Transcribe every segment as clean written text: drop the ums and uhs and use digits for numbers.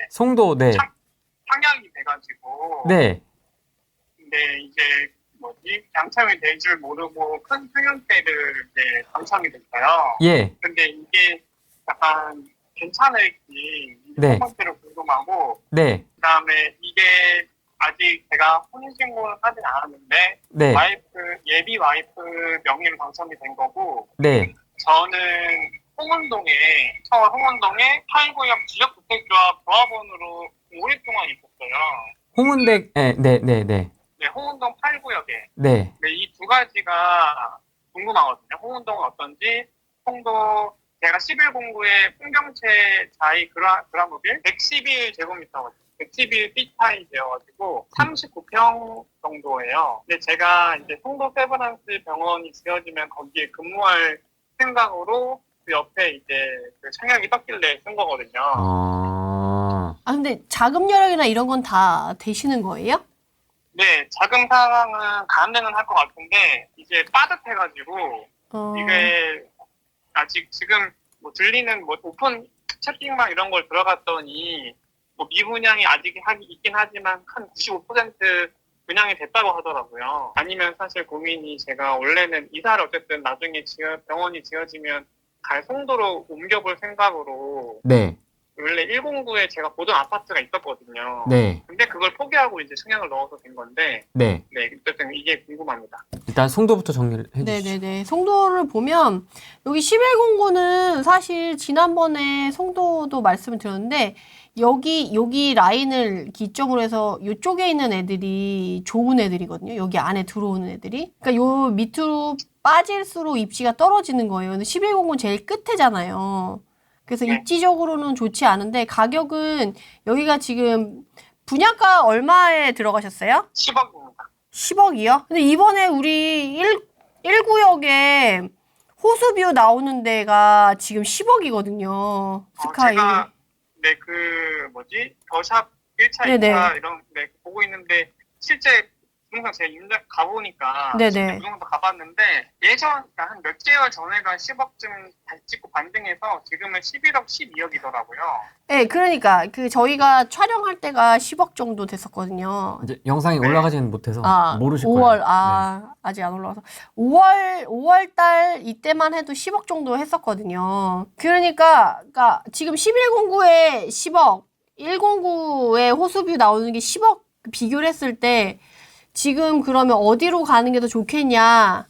송도, 네. 상향이 돼가지고. 네. 근데 이제 당첨이 될 줄 모르고 큰 상향대를 이제 당첨이 됐어요. 예. 근데 이게 약간 괜찮을지 네. 첫 번째로 궁금하고. 네. 그다음에 이게 아직 제가 혼인신고를 하진 않았는데. 네. 예비 와이프 명의로 당첨이 된 거고. 네. 저는 서울 홍원동에 8구역 지역주택조합 조합원으로 5일 동안 있었어요. 홍은댁, 네. 네, 홍원동 8구역에. 네. 네, 이 두 가지가 궁금하거든요. 홍원동은 어떤지, 송도 제가 1109에 풍경채 자이 그라모빌 111제곱미터거든요. 111 B타입이어가지고 39평 정도예요. 근데 제가 이제 송도 세브란스 병원이 지어지면 거기에 근무할 생각으로 그 옆에 이제 그 청약이 떴길래 쓴 거거든요. 근데 자금 여력이나 이런 건 다 되시는 거예요? 네, 자금 상황은 가능은 할 것 같은데 이제 빠듯해가지고 이게 아직 지금 들리는 오픈 채팅방 이런 걸 들어갔더니 미분양이 아직 있긴 하지만 한 95% 분양이 됐다고 하더라고요. 아니면 사실 고민이 제가 원래는 이사를 어쨌든 나중에 병원이 지어지면 갈 송도로 옮겨볼 생각으로. 네. 원래 109에 제가 보던 아파트가 있었거든요. 네. 근데 그걸 포기하고 이제 청약을 넣어서 된 건데. 네. 네, 어쨌든 이게 궁금합니다. 일단 송도부터 정리를 해주시죠. 네네네. 송도를 보면 여기 1109는 사실 지난번에 송도도 말씀을 드렸는데 여기 라인을 기점으로 해서 이쪽에 있는 애들이 좋은 애들이거든요. 여기 안에 들어오는 애들이. 그러니까 요 밑으로 빠질수록 입지가 떨어지는 거예요. 근데 1109는 제일 끝에잖아요. 그래서 입지적으로는 좋지 않은데 가격은 여기가 지금 분양가 얼마에 들어가셨어요? 10억입니다. 10억이요? 근데 이번에 우리 1구역에 호수뷰 나오는 데가 지금 10억이거든요. 스카이. 제가 더샵 1차, 네네. 2차 이런 보고 있는데 실제 부동산 제가 가보니까 네네. 부동산 가봤는데 한 몇 개월 전에가 10억쯤 다시 찍고 반등해서 지금은 11억, 12억이더라고요. 네, 그러니까 저희가 촬영할 때가 10억 정도 됐었거든요. 이제 영상이 올라가지는 못해서 모르실 5월, 거예요. 네. 아직 안 올라와서 5월 달 이때만 해도 10억 정도 했었거든요. 그러니까 지금 1109에 10억, 109에 호수뷰 나오는 게 10억 비교를 했을 때 지금 그러면 어디로 가는 게 더 좋겠냐를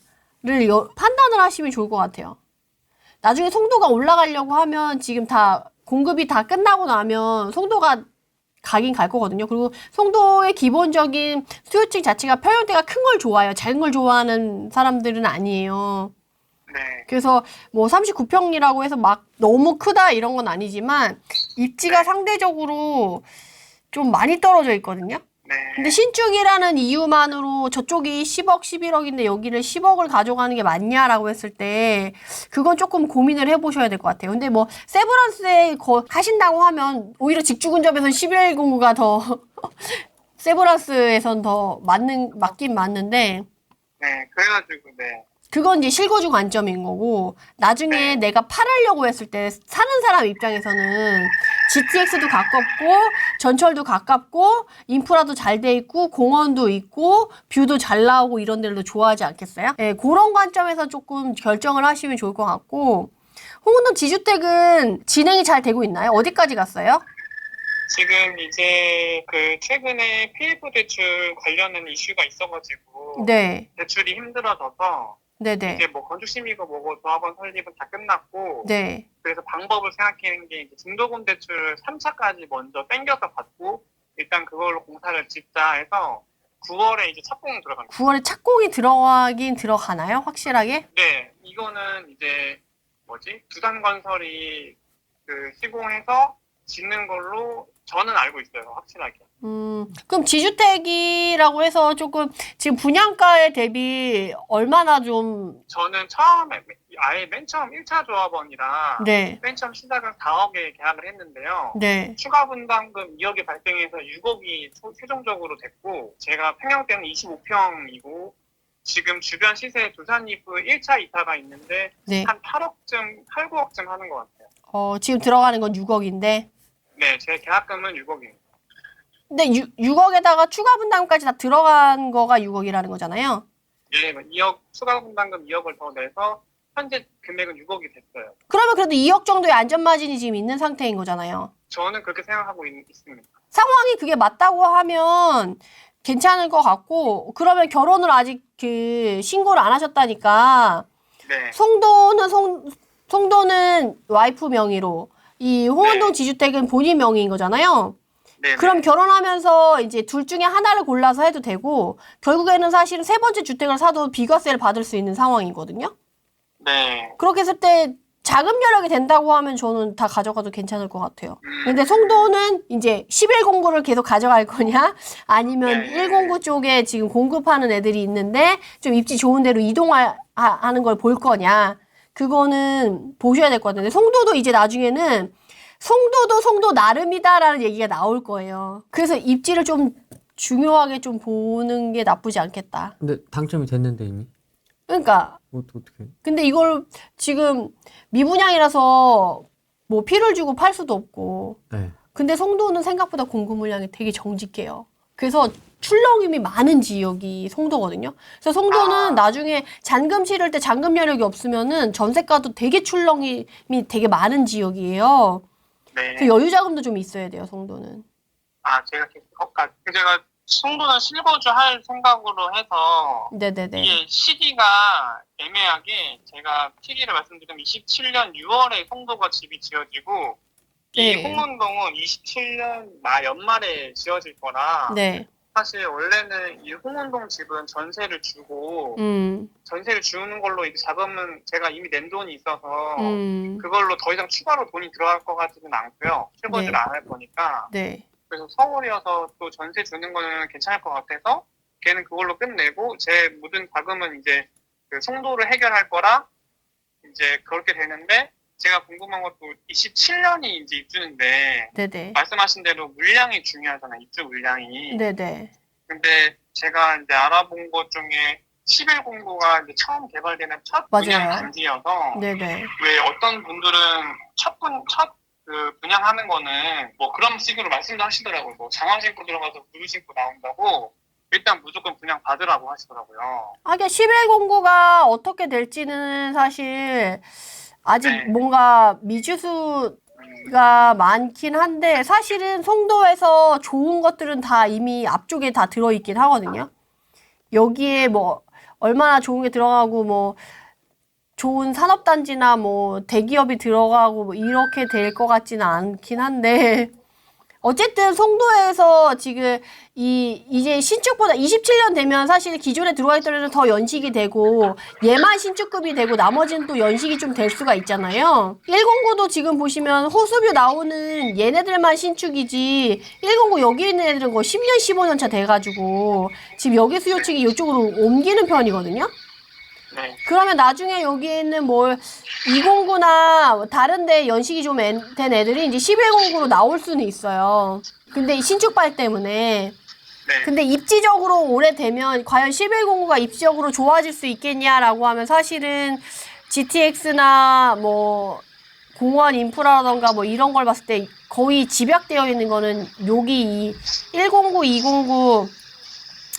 판단을 하시면 좋을 것 같아요. 나중에 송도가 올라가려고 하면 지금 다 공급이 다 끝나고 나면 송도가 가긴 갈 거거든요. 그리고 송도의 기본적인 수요층 자체가 평형대가 큰 걸 좋아해요. 작은 걸 좋아하는 사람들은 아니에요. 네. 그래서 39평이라고 해서 막 너무 크다 이런 건 아니지만 입지가 상대적으로 좀 많이 떨어져 있거든요. 네. 근데 신축이라는 이유만으로 저쪽이 10억, 11억인데 여기를 10억을 가져가는 게 맞냐라고 했을 때 그건 조금 고민을 해보셔야 될 것 같아요. 근데 세브란스에 하신다고 하면 오히려 직주근접에선 1109가 더 세브란스에선 더 맞긴 맞는데 네, 그래가지고 그건 이제 실거주 관점인 거고 나중에 내가 팔으려고 했을 때 사는 사람 입장에서는 GTX도 가깝고 전철도 가깝고 인프라도 잘 돼 있고 공원도 있고 뷰도 잘 나오고 이런 데를 더 좋아하지 않겠어요? 네, 그런 관점에서 조금 결정을 하시면 좋을 것 같고 홍은동 지주택은 진행이 잘 되고 있나요? 어디까지 갔어요? 지금 이제 최근에 PF 대출 관련된 이슈가 있어가지고 네. 대출이 힘들어져서 네네. 이제 건축심의가 뭐고 조합원 설립은 다 끝났고. 네. 그래서 방법을 생각하는 게 이제 중도금 대출 3차까지 먼저 땡겨서 받고 일단 그걸로 공사를 짓자 해서 9월에 이제 착공이 들어갑니다. 9월에 착공이 들어가긴 들어가나요? 확실하게? 네, 이거는 이제 두산건설이 시공해서 짓는 걸로 저는 알고 있어요, 확실하게. 그럼 지주택이라고 해서 조금 지금 분양가에 대비 얼마나 좀. 저는 맨 처음 1차 조합원이라. 네. 맨 처음 시작은 4억에 계약을 했는데요. 네. 추가 분담금 2억이 발생해서 6억이 최종적으로 됐고, 제가 평형대는 25평이고, 지금 주변 시세 두산이프 1차, 2차가 있는데, 네. 한 8억쯤, 8, 9억쯤 하는 것 같아요. 지금 들어가는 건 6억인데. 네, 제 계약금은 6억입니다. 근데 6억에다가 추가 분담까지 다 들어간 거가 6억이라는 거잖아요. 예, 2억, 추가 분담금 2억을 더 내서 현재 금액은 6억이 됐어요. 그러면 그래도 2억 정도의 안전마진이 지금 있는 상태인 거잖아요. 저는 그렇게 생각하고 있습니다. 상황이 그게 맞다고 하면 괜찮을 것 같고, 그러면 결혼을 아직 신고를 안 하셨다니까, 네. 송도는 와이프 명의로, 이 홍은동 네. 지주택은 본인 명의인 거잖아요. 네. 그럼 결혼하면서 이제 둘 중에 하나를 골라서 해도 되고, 결국에는 사실은 세 번째 주택을 사도 비과세를 받을 수 있는 상황이거든요. 네. 그렇게 했을 때 자금 여력이 된다고 하면 저는 다 가져가도 괜찮을 것 같아요. 근데 송도는 이제 1109를 계속 가져갈 거냐? 아니면 네. 109 쪽에 지금 공급하는 애들이 있는데 좀 입지 좋은 데로 이동하는 걸 볼 거냐? 그거는 보셔야 될 것 같은데 송도도 이제 나중에는 송도도 송도 나름이다라는 얘기가 나올 거예요. 그래서 입지를 좀 중요하게 좀 보는 게 나쁘지 않겠다. 근데 당첨이 됐는데 이미. 그러니까 어떻게? 근데 이걸 지금 미분양이라서 뭐 피를 주고 팔 수도 없고. 네. 근데 송도는 생각보다 공급 물량이 되게 정직해요. 그래서 출렁임이 많은 지역이 송도거든요. 그래서 송도는 나중에 잔금 치를 때 잔금 여력이 없으면은 전세가도 되게 출렁임이 되게 많은 지역이에요. 네. 그래서 여유 자금도 좀 있어야 돼요, 송도는. 제가 송도는 실거주 할 생각으로 해서 네네네. 이게 시기가 애매하게 제가 시기를 말씀드리면 27년 6월에 송도가 집이 지어지고 이 네. 홍은동은 27년 연말에 지어질 거라 네. 사실 원래는 이 홍은동 집은 전세를 주고 전세를 주는 걸로 이제 자금은 제가 이미 낸 돈이 있어서 그걸로 더 이상 추가로 돈이 들어갈 것 같지는 않고요. 실거주를 네. 안 할 거니까. 네. 그래서 서울이어서 또 전세 주는 거는 괜찮을 것 같아서 걔는 그걸로 끝내고 제 모든 자금은 이제 그 송도를 해결할 거라 이제 그렇게 되는데 제가 궁금한 것도 27년이 이제 입주인데 네네. 말씀하신 대로 물량이 중요하잖아요. 입주 물량이. 네네. 근데 제가 이제 알아본 것 중에 1109가 이제 처음 개발되는 첫 맞아요. 분양 단지여서 네네. 왜 어떤 분들은 첫 분양하는 거는 뭐 그런 식으로 말씀도 하시더라고요. 뭐 장화 신고 들어가서 구두 신고 나온다고 일단 무조건 분양 받으라고 하시더라고요. 그러니까 1109가 어떻게 될지는 사실 아직 네. 뭔가 미지수가 많긴 한데 사실은 송도에서 좋은 것들은 다 이미 앞쪽에 다 들어있긴 하거든요. 여기에 뭐 얼마나 좋은 게 들어가고 뭐 좋은 산업단지나 뭐 대기업이 들어가고 뭐 이렇게 될 것 같지는 않긴 한데 어쨌든 송도에서 지금 이제 신축보다 27년 되면 사실 기존에 들어와 있던 애는 더 연식이 되고 얘만 신축급이 되고 나머지는 또 연식이 좀 될 수가 있잖아요. 109도 지금 보시면 호수뷰 나오는 얘네들만 신축이지 109 여기 있는 애들은 거의 10년 15년 차 돼가지고 지금 여기 수요층이 이쪽으로 옮기는 편이거든요. 네. 그러면 나중에 여기에 있는 뭐 209나 다른 데 연식이 좀 된 애들이 이제 1109로 나올 수는 있어요. 근데 이 신축발 때문에. 네. 근데 입지적으로 오래되면 과연 1109가 입지적으로 좋아질 수 있겠냐라고 하면 사실은 GTX나 뭐 공원 인프라라던가 뭐 이런 걸 봤을 때 거의 집약되어 있는 거는 여기 이 109, 209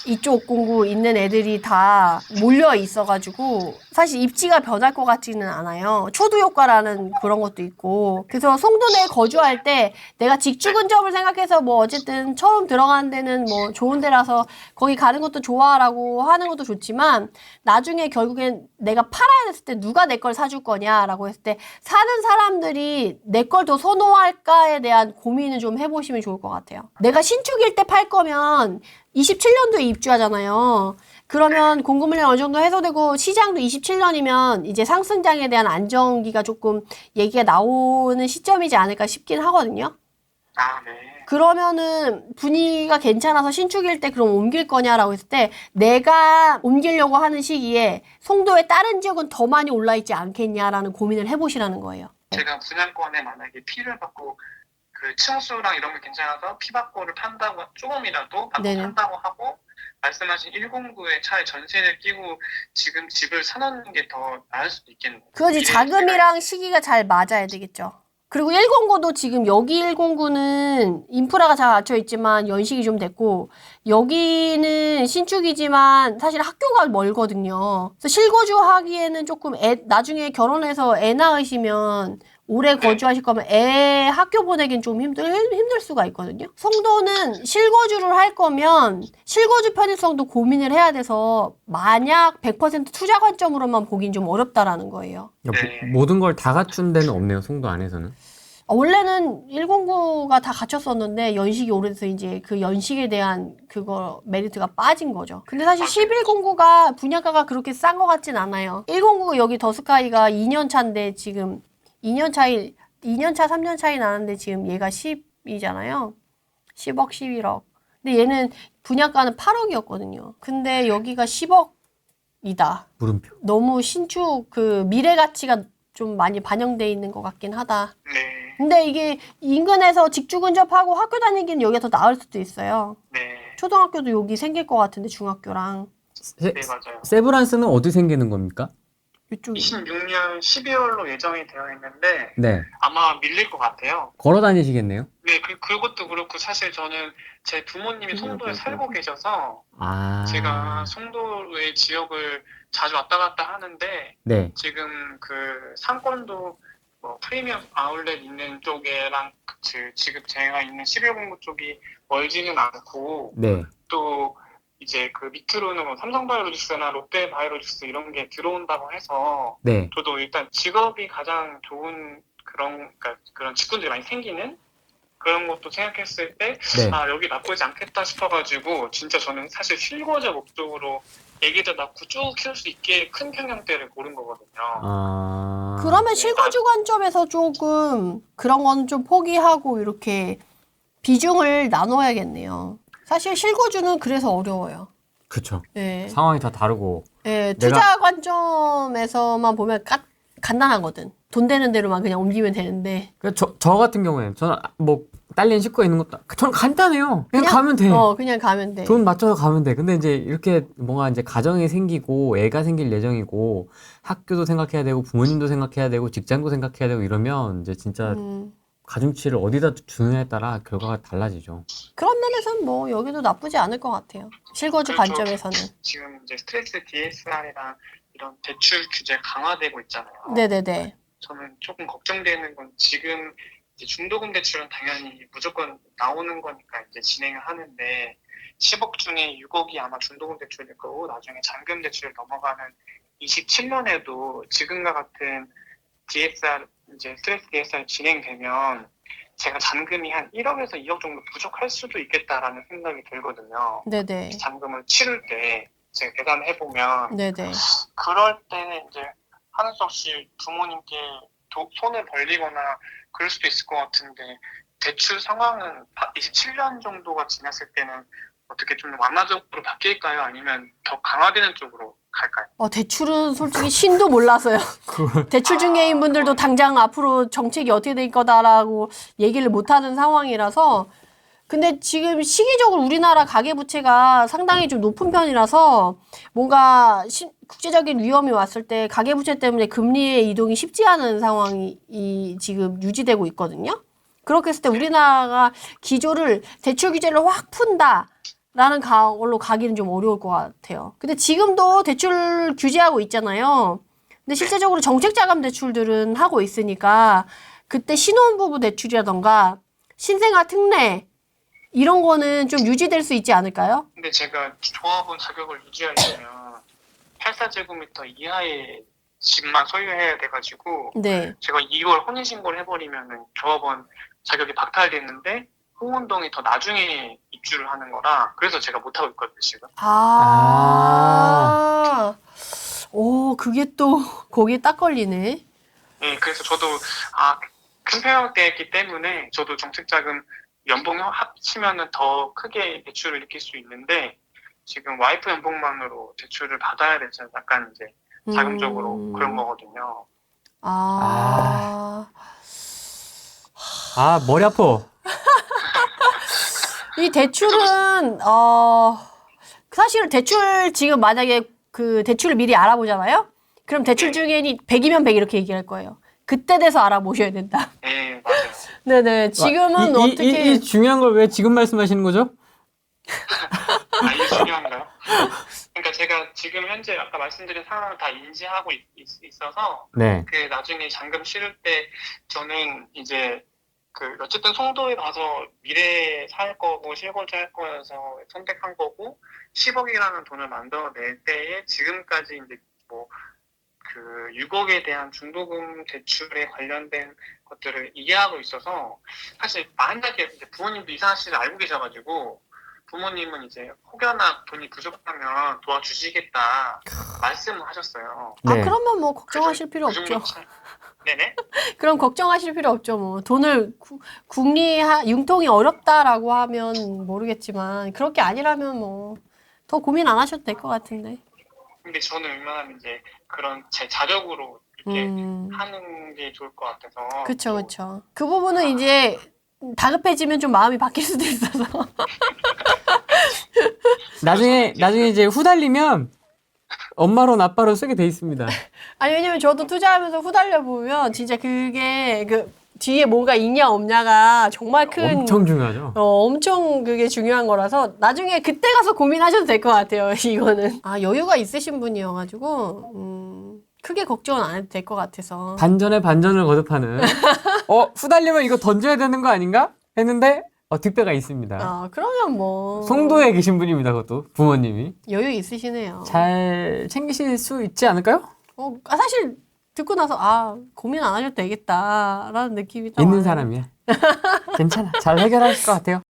이쪽 공구 있는 애들이 다 몰려 있어가지고 사실 입지가 변할 것 같지는 않아요. 초두 효과라는 그런 것도 있고. 그래서 송도 내에 거주할 때 내가 직주 근접을 생각해서 뭐 어쨌든 처음 들어가는 데는 뭐 좋은 데라서 거기 가는 것도 좋아라고 하는 것도 좋지만 나중에 결국엔 내가 팔아야 됐을 때 누가 내 걸 사줄 거냐라고 했을 때 사는 사람들이 내 걸 더 선호할까에 대한 고민을 좀 해보시면 좋을 것 같아요. 내가 신축일 때 팔 거면 27년도에 입주하잖아요. 그러면 공급 물량 어느 정도 해소되고 시장도 27년이면 이제 상승장에 대한 안정기가 조금 얘기가 나오는 시점이지 않을까 싶긴 하거든요. 네. 그러면은 분위기가 괜찮아서 신축일 때 그럼 옮길 거냐라고 했을 때 내가 옮기려고 하는 시기에 송도의 다른 지역은 더 많이 올라있지 않겠냐라는 고민을 해보시라는 거예요. 제가 분양권에 만약에 피를 받고 그 층수랑 이런 게 괜찮아서 피박고를 판다고 조금이라도 받고 네네. 판다고 하고 말씀하신 109의 차에 전세를 끼고 지금 집을 사놓는 게 더 나을 수도 있겠네요. 그거지 자금이랑 시기가 잘 맞아야 되겠죠. 그리고 109도 지금 여기 109는 인프라가 잘 갖춰 있지만 연식이 좀 됐고 여기는 신축이지만 사실 학교가 멀거든요. 그래서 실거주 하기에는 조금 나중에 결혼해서 애 낳으시면 오래 거주하실 거면 애 학교 보내긴 좀 힘들 수가 있거든요. 송도는 실거주를 할 거면 실거주 편의성도 고민을 해야 돼서 만약 100% 투자 관점으로만 보긴 좀 어렵다라는 거예요. 모든 걸 다 갖춘 데는 없네요, 송도 안에서는. 원래는 109가 다 갖췄었는데 연식이 오래돼서 이제 그 연식에 대한 그거 메리트가 빠진 거죠. 근데 사실 1109가 분양가가 그렇게 싼 것 같진 않아요. 109 여기 더스카이가 2년 차인데 지금 2년 차, 3년 차이 나는데 지금 얘가 10이잖아요. 10억, 11억. 근데 얘는 분양가는 8억이었거든요. 근데 여기가 10억이다. 물음표. 너무 신축 그 미래 가치가 좀 많이 반영돼 있는 것 같긴 하다. 네. 근데 이게 인근에서 직주 근접하고 학교 다니기는 여기가 더 나을 수도 있어요. 네. 초등학교도 여기 생길 것 같은데 중학교랑. 네, 맞아요. 세브란스는 어디 생기는 겁니까? 이쪽이. 26년 12월로 예정이 되어 있는데 네. 아마 밀릴 것 같아요. 걸어 다니시겠네요? 네, 그것도 그렇고 사실 저는 제 부모님이 송도에 살고 계셔서 제가 송도의 지역을 자주 왔다 갔다 하는데 네. 지금 그 상권도 뭐 프리미엄 아울렛 있는 쪽이랑 지금 제가 있는 1109 쪽이 멀지는 않고 네. 또 이제 그 밑으로는 뭐 삼성바이오로직스나 롯데바이오로직스 이런 게 들어온다고 해서 네. 저도 일단 직업이 가장 좋은 그러니까 그런 직군들이 많이 생기는 그런 것도 생각했을 때 네. 여기 나쁘지 않겠다 싶어가지고 진짜 저는 사실 실거주 목적으로 애기들 낳고 쭉 키울 수 있게 큰 평형대를 고른 거거든요. 그러면 실거주 관점에서 조금 그런 건 좀 포기하고 이렇게 비중을 나눠야겠네요. 사실 실거주는 그래서 어려워요. 그쵸. 네. 상황이 다 다르고. 네, 투자 관점에서만 보면 간단하거든. 돈 되는 대로만 그냥 옮기면 되는데. 저 같은 경우에는 저는 뭐 딸린 식구가 있는 것도 저는 간단해요. 그냥 가면 돼. 그냥 가면 돼. 돈 맞춰서 가면 돼. 근데 이제 이렇게 뭔가 이제 가정이 생기고 애가 생길 예정이고 학교도 생각해야 되고 부모님도 생각해야 되고 직장도 생각해야 되고 이러면 이제 진짜 가중치를 어디다 두느냐에 따라 결과가 달라지죠. 그런 면에서는 뭐 여기도 나쁘지 않을 것 같아요. 실거주 관점에서는. 지금 이제 스트레스 DSR이랑 이런 대출 규제 강화되고 있잖아요. 네네네. 저는 조금 걱정되는 건 지금 이제 중도금 대출은 당연히 무조건 나오는 거니까 이제 진행을 하는데 10억 중에 6억이 아마 중도금 대출일 거고 나중에 잔금 대출 넘어가는 27년에도 지금과 같은 DSR 이제 스트레스 DSR 진행되면 제가 잔금이 한 1억에서 2억 정도 부족할 수도 있겠다라는 생각이 들거든요. 네네. 잔금을 치를 때 제가 계산해 보면 네네. 그럴 때는 이제 하는 수 없이 부모님께 손을 벌리거나 그럴 수도 있을 것 같은데 대출 상황은 27년 정도가 지났을 때는 어떻게 좀 완화적으로 바뀔까요? 아니면 더 강화되는 쪽으로 갈까요? 대출은 솔직히 신도 몰라서요. 대출 중개인 분들도 당장 앞으로 정책이 어떻게 될 거다라고 얘기를 못하는 상황이라서 근데 지금 시기적으로 우리나라 가계부채가 상당히 좀 높은 편이라서 뭔가 국제적인 위험이 왔을 때 가계부채 때문에 금리의 이동이 쉽지 않은 상황이 지금 유지되고 있거든요. 그렇게 했을 때 우리나라가 기조를 대출 규제를 확 푼다라는 걸로 가기는 좀 어려울 것 같아요. 근데 지금도 대출 규제하고 있잖아요. 근데 실제적으로 정책자금 대출들은 하고 있으니까 그때 신혼부부 대출이라던가 신생아 특례 이런 거는 좀 유지될 수 있지 않을까요? 근데 제가 조합원 자격을 유지하려면 84제곱미터 이하의 집만 소유해야 돼가지고 네. 제가 2월 혼인신고를 해버리면은 조합원 자격이 박탈됐는데 홍은동이 더 나중에 입주를 하는 거라 그래서 제가 못하고 있거든요 지금. 오, 그게 또 거기에 딱 걸리네. 네, 그래서 저도 큰 평형대였기 때문에 저도 정책자금 연봉 합치면은 더 크게 대출을 느낄 수 있는데 지금 와이프 연봉만으로 대출을 받아야 돼서 약간 이제 자금적으로 그런 거거든요. 머리 아파. 이 대출은 사실 대출 지금 만약에 그 대출을 미리 알아보잖아요. 그럼 대출 중에 100이면 100 이렇게 얘기할 거예요. 그때 돼서 알아보셔야 된다. 네, 맞아요. 네네. 지금은 이 어떻게 중요한 걸 왜 지금 말씀하시는 거죠? 아, 이게 중요한가요? 그러니까 제가 지금 현재 아까 말씀드린 상황을 다 인지하고 있어서 네. 그 나중에 잔금 치를 때 저는 이제 그 어쨌든 송도에 가서 미래에 살 거고 실거주 할 거여서 선택한 거고 10억이라는 돈을 만들어낼 때에 지금까지 이제 뭐 그 6억에 대한 중도금 대출에 관련된 것들을 이해하고 있어서 사실 만약에 이제 부모님도 이 사실을 알고 계셔가지고 부모님은 이제 혹여나 돈이 부족하면 도와주시겠다 말씀을 하셨어요. 아 네. 그러면 뭐 걱정하실 필요 그 정도 없죠. 네네. 그럼 걱정하실 필요 없죠. 뭐 돈을 융통이 어렵다라고 하면 모르겠지만 그렇게 아니라면 뭐 더 고민 안 하셔도 될 것 같은데. 근데 저는 웬만하면 이제 그런 제 자력으로 이렇게 음. 하는 게 좋을 것 같아서. 그쵸, 그쵸. 그 부분은 이제 다급해지면 좀 마음이 바뀔 수도 있어서. 나중에 이제 후달리면 엄마론 아빠론 쓰게 돼 있습니다. 아니, 왜냐면 저도 투자하면서 후달려 보면 진짜 그게 그 뒤에 뭐가 있냐 없냐가 정말 큰. 엄청 중요하죠. 엄청 그게 중요한 거라서 나중에 그때 가서 고민하셔도 될 것 같아요, 이거는. 아, 여유가 있으신 분이어가지고, 크게 걱정은 안 해도 될 것 같아서. 반전에 반전을 거듭하는. 후달리면 이거 던져야 되는 거 아닌가? 했는데 뒷배가 있습니다. 그러면 뭐. 송도에 계신 분입니다, 그것도. 부모님이. 여유 있으시네요. 잘 챙기실 수 있지 않을까요? 사실 듣고 나서, 고민 안 하셔도 되겠다라는 느낌이 딱 있는 와요. 사람이야. 괜찮아. 잘 해결하실 것 같아요.